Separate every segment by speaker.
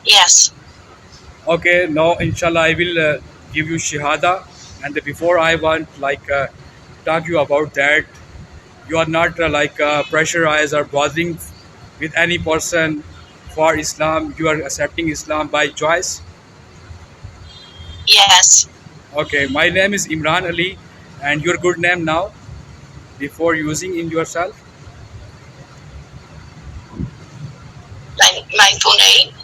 Speaker 1: Yes.
Speaker 2: Okay, now inshallah I will give you shahada, and before I want talk you about that. You are not pressurized or bothering with any person for Islam. You are accepting Islam by choice.
Speaker 1: Yes.
Speaker 2: Okay, my name is Imran Ali, and your good name now before using in yourself.
Speaker 1: Like my full name.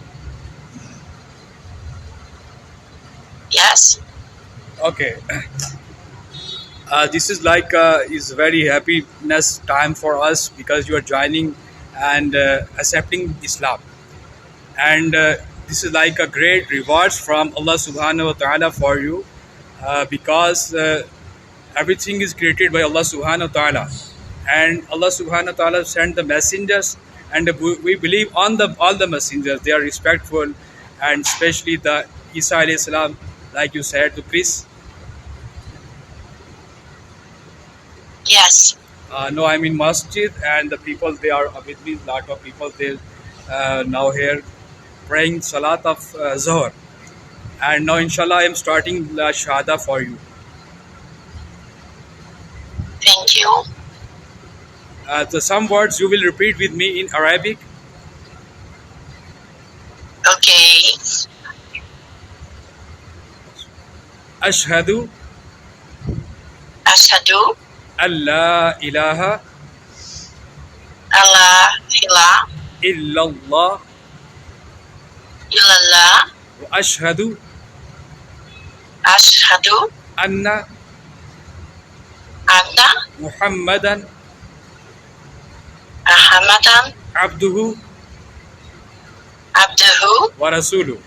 Speaker 1: Yes.
Speaker 2: Okay, this is is very happiness time for us because you are joining and accepting Islam, and this is like a great rewards from Allah Subhanahu wa Taala for you because everything is created by Allah Subhanahu wa Taala, and Allah Subhanahu wa Taala sent the messengers, and we believe on the all the messengers. They are respectful, and especially the Isa alayhi salam, like you said, to Chris.
Speaker 1: Yes.
Speaker 2: No, I'm in masjid, and the people they are with me. Lot of people they now here praying salat of Zohar, and now inshallah I'm starting the shahada for you.
Speaker 1: Thank you.
Speaker 2: Some words you will repeat with me in Arabic.
Speaker 1: Okay.
Speaker 2: Ashhadu
Speaker 1: Ashhadu
Speaker 2: Allah ilaha
Speaker 1: alla ilaha
Speaker 2: illallah
Speaker 1: illallah.
Speaker 2: wa ashhadu
Speaker 1: Ashhadu
Speaker 2: anna
Speaker 1: anna
Speaker 2: Muhammadan
Speaker 1: Muhammadan
Speaker 2: abduhu
Speaker 1: abduhu
Speaker 2: wa rasuluh.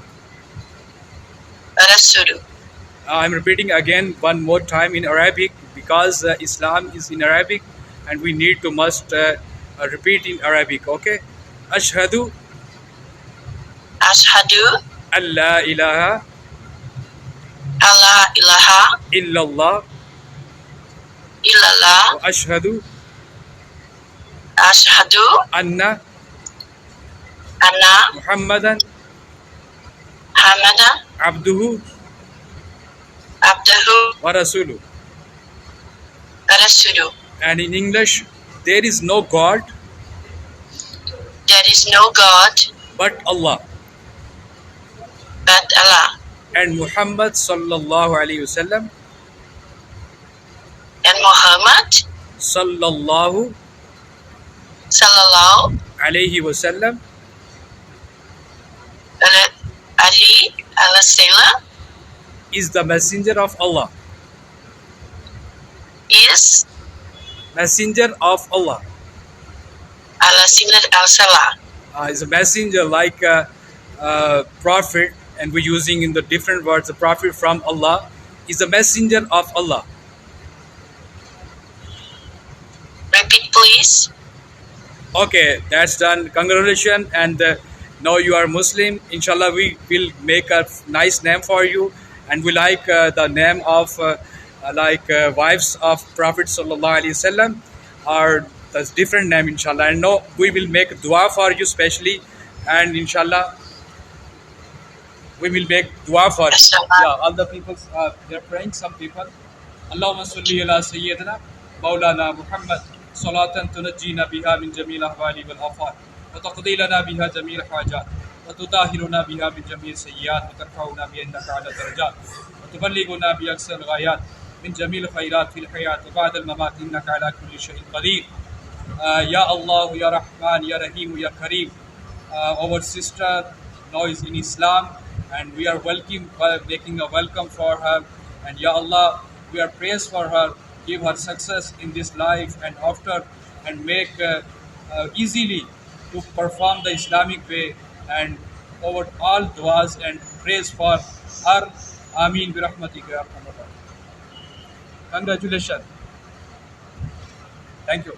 Speaker 1: wa rasuluh.
Speaker 2: I'm repeating again one more time in Arabic because Islam is in Arabic, and we need to must repeat in Arabic. Okay, Ashhadu
Speaker 1: Ashhadu
Speaker 2: Allah ilaha
Speaker 1: alla ilaha
Speaker 2: illallah
Speaker 1: illallah.
Speaker 2: wa ashhadu
Speaker 1: Ashhadu
Speaker 2: anna
Speaker 1: anna
Speaker 2: Muhammadan
Speaker 1: Muhammadan
Speaker 2: abduhu
Speaker 1: abduhu
Speaker 2: wa rasuluh.
Speaker 1: wa rasuluh.
Speaker 2: And in English, there is no God
Speaker 1: There is no God
Speaker 2: but Allah,
Speaker 1: but Allah,
Speaker 2: and Muhammad sallallahu alaihi wasallam
Speaker 1: and Muhammad
Speaker 2: sallallahu
Speaker 1: sallallahu
Speaker 2: alaihi wasallam
Speaker 1: alaihi wasallam
Speaker 2: is the messenger of Allah.
Speaker 1: is
Speaker 2: Messenger of Allah.
Speaker 1: al-salah.
Speaker 2: Is a messenger like a prophet, and we're using in the different words. The prophet from Allah is a messenger of Allah.
Speaker 1: Repeat, please.
Speaker 2: Okay, that's done. Congratulations, and now you are Muslim. Inshallah, we will make a nice name for you, and we like the name of wives of Prophet sallallahu alaihi wasallam, or that's different name, inshallah. And now we will make dua for you specially, and inshallah we will make dua for you.
Speaker 1: Inshallah.
Speaker 2: Yeah, all the people they're praying. Some people, Allahumma salli ala sayyidina Maulana Muhammad salatan tunajjina biha min jamil ahwali wal afat wa taqdi lana biha jamil hajat wa tutahhiruna biha min jamil sayyiat wa tarfa'una bi innaka ala darajat wa tuballighuna bi aksal ghayat min jamil khairat fil hayat wa ba'da al mamat innaka ala kulli shay'in qadir. Ya Allah, Ya Rahman, Ya Rahim, Ya Kareem. Our sister now is in Islam, and we are making a welcome for her. And Ya Allah, we are praised for her. Give her success in this life and after, and make easily to perform the Islamic way, and over all duas and praise for her. Ameen bi rahmatika ya arhamar rahimin. Congratulations. Thank you.